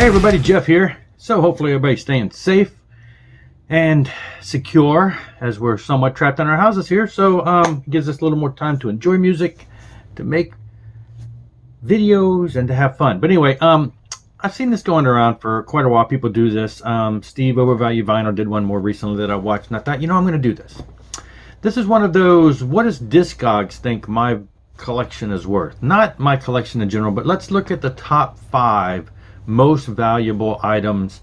Hey everybody, Jeff here. So hopefully everybody's staying safe and secure as we're somewhat trapped in our houses here. So it gives us a little more time to enjoy music, to make videos, and to have fun. But anyway, I've seen this going around for quite a while. People do this. Steve Overvalue Vinyl did one more recently that I watched, and I thought, I'm going to do this. This is one of those, what does Discogs think my collection is worth? Not my collection in general, but let's look at the top 5 most valuable items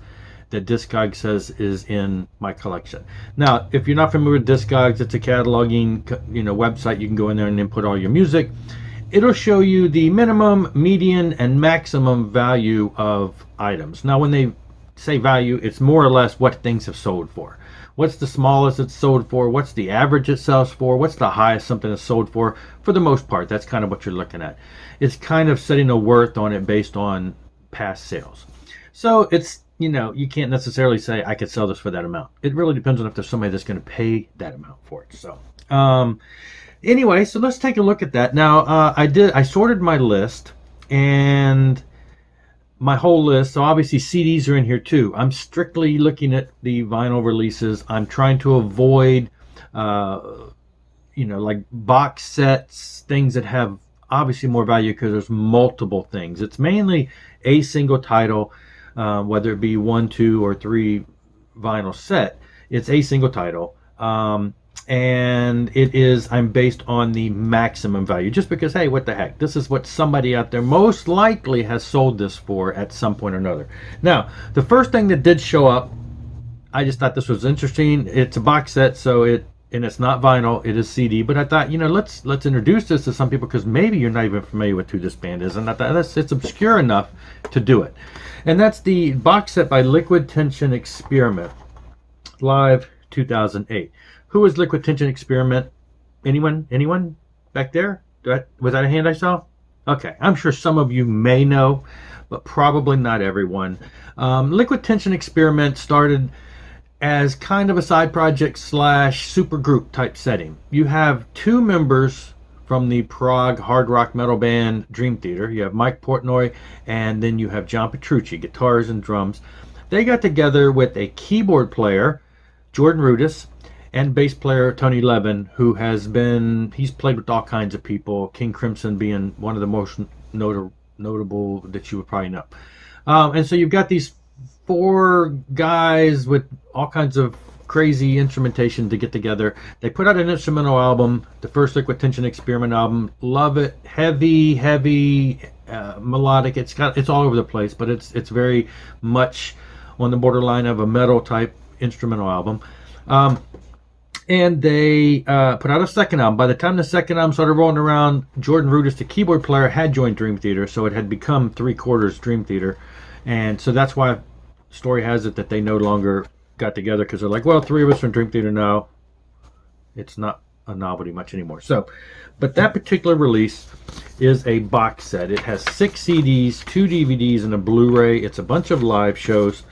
that Discogs says is in my collection. Now, if you're not familiar with Discogs, it's a cataloging website. You can go in there and input all your music. It'll show you the minimum, median, and maximum value of items. Now, when they say value, it's more or less what things have sold for. What's the smallest it's sold for? What's the average it sells for? What's the highest something is sold for? For the most part, that's kind of what you're looking at. It's kind of setting a worth on it based on past sales. So it's, you can't necessarily say I could sell this for that amount. It really depends on if there's somebody that's going to pay that amount for it. So anyway, so let's take a look at that. Now I sorted my list, and my whole list, so obviously CDs are in here too. I'm strictly looking at the vinyl releases. I'm trying to avoid like box sets, things that have obviously more value because there's multiple things. It's mainly a single title, whether it be 1, 2, or 3 vinyl set. It's a single title, and I'm based on the maximum value, just because, hey, what the heck, this is what somebody out there most likely has sold this for at some point or another. Now, the first thing that did show up, I just thought this was interesting. It's a box set, and it's not vinyl, it is CD. But I thought, let's introduce this to some people, because maybe you're not even familiar with who this band is, and I thought it's obscure enough to do it. And that's the box set by Liquid Tension Experiment, Live 2008. Who is Liquid Tension Experiment? Anyone back there? Was that a hand I saw? Okay, I'm sure some of you may know, but probably not everyone. Liquid Tension Experiment started as kind of a side project / super group type setting. You have 2 members from the Prague hard rock metal band Dream Theater. You have Mike Portnoy, and then you have John Petrucci, guitars and drums. They got together with a keyboard player, Jordan Rudess, and bass player Tony Levin, he's played with all kinds of people, King Crimson being one of the most notable that you would probably know. And so you've got these 4 guys with all kinds of crazy instrumentation to get together. They put out an instrumental album, the first Liquid Tension Experiment album. Love it. Heavy, melodic. It's all over the place, but it's very much on the borderline of a metal type instrumental album. And they put out a second album. By the time the second album started rolling around, Jordan Rudess, the keyboard player, had joined Dream Theater, so it had become 3/4 Dream Theater. And so that's why story has it that they no longer got together, because they're like, well, 3 of us are in Dream Theater now. It's not a novelty much anymore. So, but that particular release is a box set. It has 6 CDs, 2 DVDs, and a Blu-ray. It's a bunch of live shows.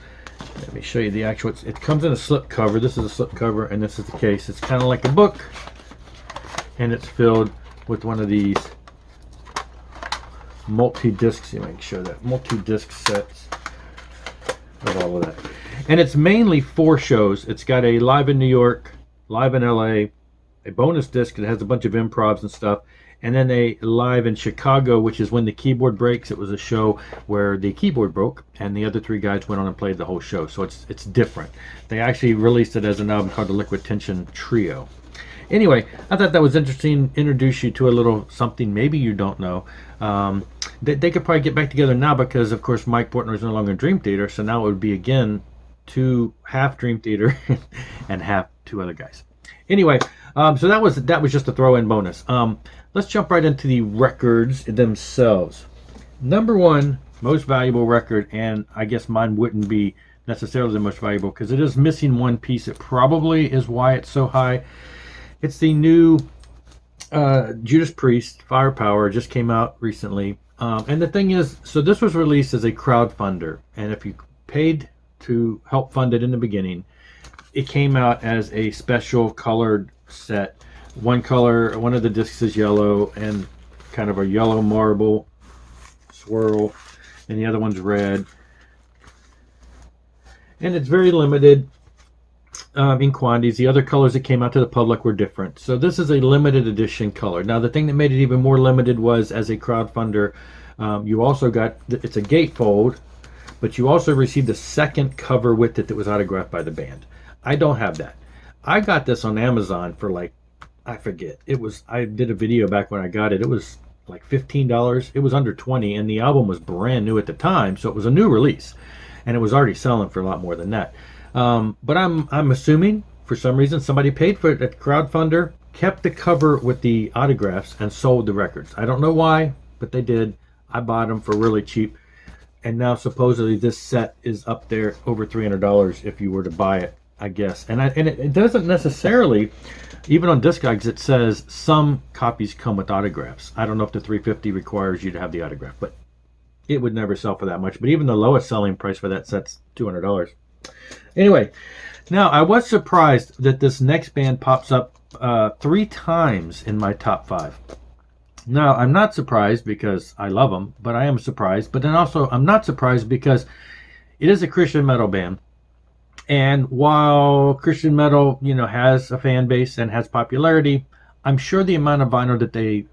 Let me show you the actual. It comes in a slip cover. This is a slip cover, and this is the case. It's kind of like a book, and it's filled with one of these multi-discs. You might show that multi-disc sets of all of that. And it's mainly 4 shows. It's got a live in New York, live in LA, a bonus disc that has a bunch of improvs and stuff, and then a live in Chicago, which is when the keyboard breaks. It was a show where the keyboard broke, and the other 3 guys went on and played the whole show. So it's different. They actually released it as an album called the Liquid Tension Trio. Anyway, I thought that was interesting. Introduce you to a little something maybe you don't know. They could probably get back together now, because of course Mike Portnoy is no longer in Dream Theater, so now it would be again half Dream Theater and half 2 other guys. Anyway, so that was just a throw-in bonus. Let's jump right into the records themselves. Number 1 most valuable record, and I guess mine wouldn't be necessarily the most valuable because it is missing one piece. It probably is why it's so high. It's the new Judas Priest, Firepower, just came out recently. And the thing is, so this was released as a crowdfunder, and if you paid to help fund it in the beginning, it came out as a special colored set. One color, one of the discs is yellow and kind of a yellow marble swirl, and the other one's red. and it's very limited in quantities. The other colors that came out to the public were different. So this is a limited edition color. Now the thing that made it even more limited was, as a crowdfunder, you also got, it's a gatefold, but you also received a second cover with it that was autographed by the band. I don't have that. I got this on Amazon for like, I forget. It was, I did a video back when I got it. It was like $15. It was under 20, and the album was brand new at the time, so it was a new release, and it was already selling for a lot more than that. But I'm assuming for some reason somebody paid for it at crowdfunder, kept the cover with the autographs, and sold the records. I don't know why, but they did. I bought them for really cheap, and now supposedly this set is up there over $300 if you were to buy it, I guess. And it doesn't necessarily, even on Discogs, it says some copies come with autographs. I don't know if the 350 requires you to have the autograph, but it would never sell for that much. But even the lowest selling price for that set's $200. Anyway, now I was surprised that this next band pops up 3 times in my top 5. Now, I'm not surprised because I love them, but I am surprised. But then also, I'm not surprised because it is a Christian metal band. And while Christian metal, has a fan base and has popularity, I'm sure the amount of vinyl that they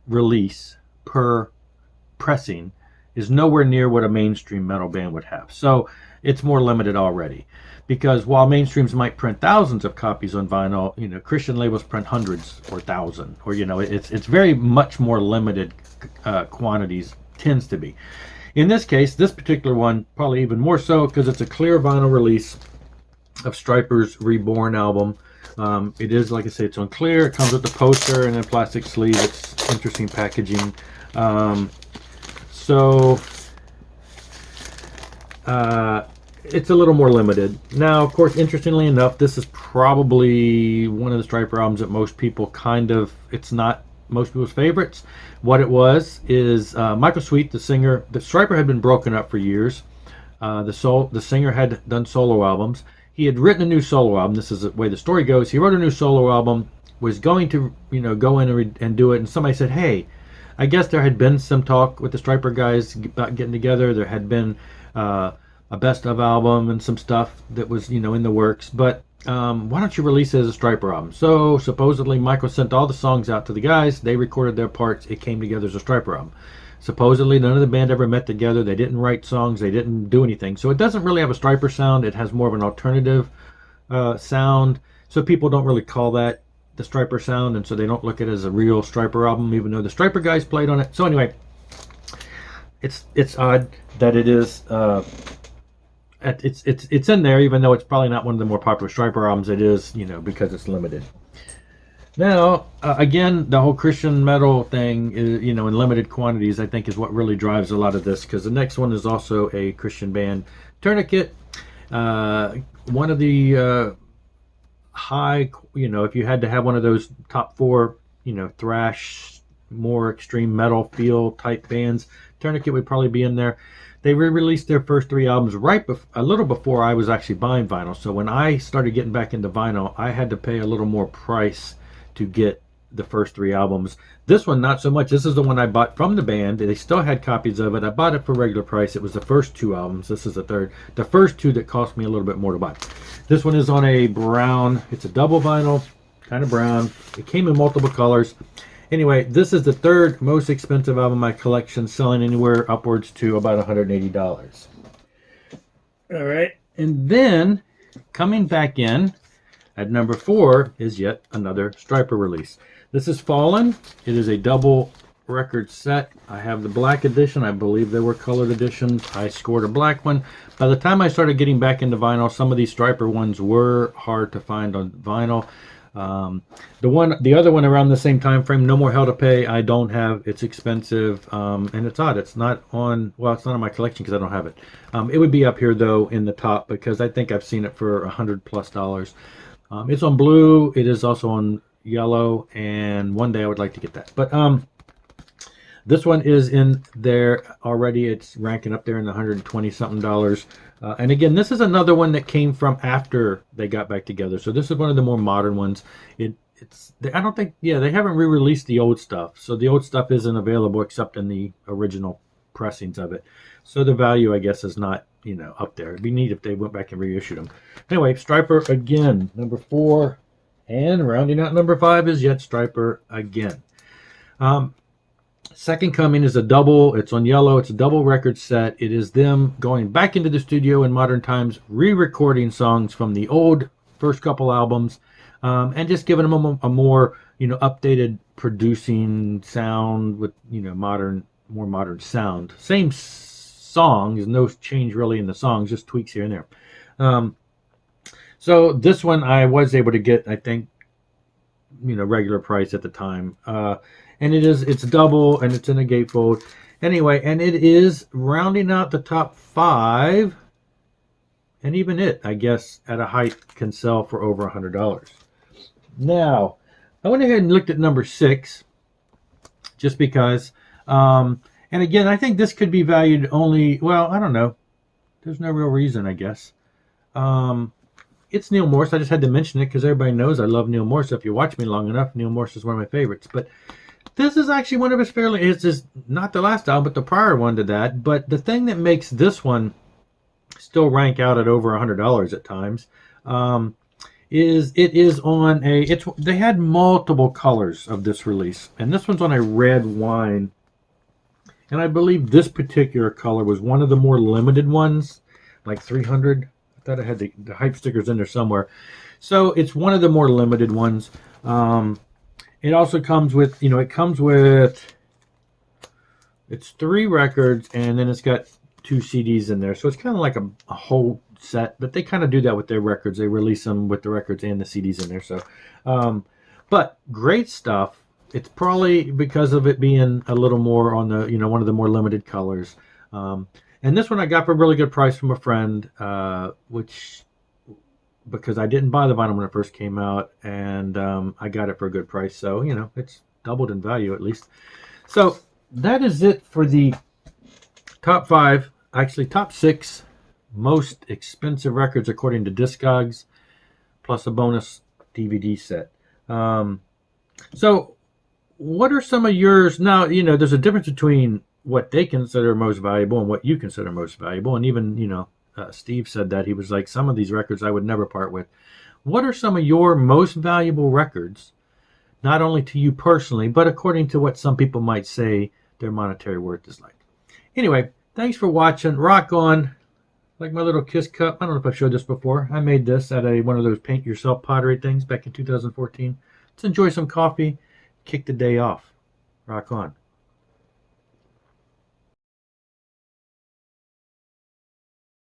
release per pressing is nowhere near what a mainstream metal band would have. So it's more limited already. Because while mainstreams might print thousands of copies on vinyl, Christian labels print hundreds or thousands. Or, it's very much more limited quantities, tends to be. In this case, this particular one, probably even more so because it's a clear vinyl release of Yetstriper's Reborn album. It is, like I say, it's on clear. It comes with the poster and a plastic sleeve. It's interesting packaging. It's a little more limited. Now, of course, interestingly enough, this is probably one of the Yetstriper albums that most people it's not most people's favorites. What it was is Michael Sweet, the singer, the Yetstriper had been broken up for years. The singer had done solo albums. He had written a new solo album. This is the way the story goes. He wrote a new solo album, was going to, go in and do it, and somebody said, hey, I guess there had been some talk with the Yetstriper guys about getting together. There had been a best of album and some stuff that was, in the works, but why don't you release it as a Yetstriper album? So supposedly Michael sent all the songs out to the guys. They recorded their parts. It came together as a Yetstriper album. Supposedly none of the band ever met together. They didn't write songs. They didn't do anything. So it doesn't really have a Yetstriper sound. It has more of an alternative sound. So people don't really call that the Yetstriper sound, and so they don't look at it as a real Yetstriper album, even though the Yetstriper guys played on it. So anyway, it's odd that it is it's in there, even though it's probably not one of the more popular Yetstriper albums. It is, because it's limited. Now, again, the whole Christian metal thing is, in limited quantities, I think is what really drives a lot of this, because the next one is also a Christian band, Tourniquet. One of the high, if you had to have one of those top 4, thrash, more extreme metal feel type bands, Tourniquet would probably be in there. They re-released their first 3 albums a little before I was actually buying vinyl. So when I started getting back into vinyl, I had to pay a little more price to get the first 3 albums. This one, not so much. This is the one I bought from the band. They still had copies of it. I bought it for regular price. It was the first 2 albums. This is the third. The first 2 that cost me a little bit more to buy. This one is on a brown. It's a double vinyl, kind of brown. It came in multiple colors. Anyway, this is the 3rd most expensive album in my collection, selling anywhere upwards to about $180. All right. And then, coming back in, at number 4 is yet another Yetstriper release. This is Fallen. It is a double record set. I have the black edition. I believe there were colored editions. I scored a black one. By the time I started getting back into vinyl, some of these Yetstriper ones were hard to find on vinyl. The other one around the same time frame, No More Hell to Pay, I don't have. It's expensive, and it's odd. It's not on. Well, it's not on my collection because I don't have it. It would be up here though in the top because I think I've seen it for $100+. It's on blue. It is also on yellow, and one day I would like to get that. But this one is in there already. It's ranking up there in the $120-something. And again, this is another one that came from after they got back together. So this is one of the more modern ones. I don't think, they haven't re-released the old stuff. So the old stuff isn't available except in the original pressings of it. So the value, I guess, is not up there. It'd be neat if they went back and reissued them. Anyway, Striper again, number 4, and rounding out number 5 is Yetstriper again. Second Coming is a double. It's on yellow. It's a double record set. It is them going back into the studio in modern times, re-recording songs from the old first couple albums, and just giving them a more updated producing sound with more modern sound. Same songs, no change really in the songs, just tweaks here and there. So this one I was able to get, I think, regular price at the time. And it's double, and it's in a gatefold. Anyway, and it is rounding out the top 5, and even it, I guess, at a height can sell for over $100. Now, I went ahead and looked at number 6, just because. And again, I think this could be valued only, well, I don't know. There's no real reason, I guess. It's Neal Morse. I just had to mention it because everybody knows I love Neal Morse. If you watch me long enough, Neal Morse is one of my favorites. But this is actually one of his it's just not the last album, but the prior one to that. But the thing that makes this one still rank out at over $100 at times is it is on they had multiple colors of this release. And this one's on a red wine. And I believe this particular color was one of the more limited ones, like 300. I thought it had the hype stickers in there somewhere. So it's one of the more limited ones. It also comes with, it's 3 records, and then it's got 2 CDs in there. So it's kind of like a whole set, but they kind of do that with their records. They release them with the records and the CDs in there. So, but great stuff. It's probably because of it being a little more on the, one of the more limited colors. And this one I got for a really good price from a friend, because I didn't buy the vinyl when it first came out, and I got it for a good price. So, it's doubled in value at least. So that is it for the top 5, actually top 6 most expensive records according to Discogs, plus a bonus DVD set. So what are some of yours? Now, there's a difference between what they consider most valuable and what you consider most valuable. And even, Steve said that. He was like, some of these records I would never part with. What are some of your most valuable records, not only to you personally, but according to what some people might say their monetary worth is like? Anyway, thanks for watching. Rock on. Like my little Kiss cup. I don't know if I've showed this before. I made this at one of those paint-yourself pottery things back in 2014. Let's enjoy some coffee. Kick the day off. Rock on.